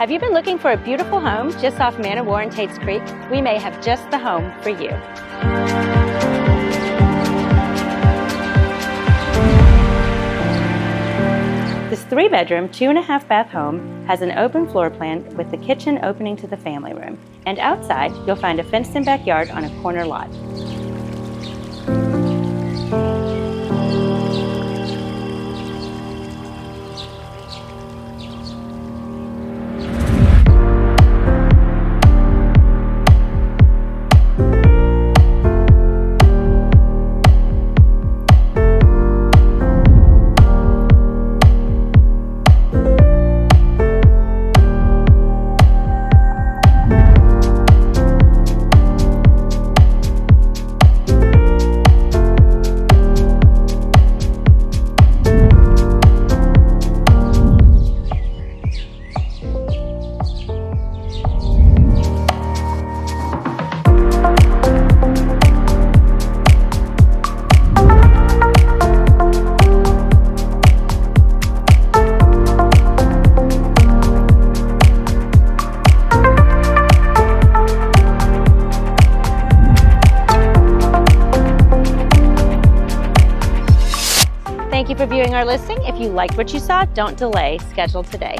Have you been looking for a beautiful home just off Man of War and Tates Creek? We may have just the home for you. This 3-bedroom, 2.5 bath home has an open floor plan with the kitchen opening to the family room. And outside, you'll find a fenced-in backyard on a corner lot. Thank you for viewing our listing. If you liked what you saw, don't delay. Schedule today.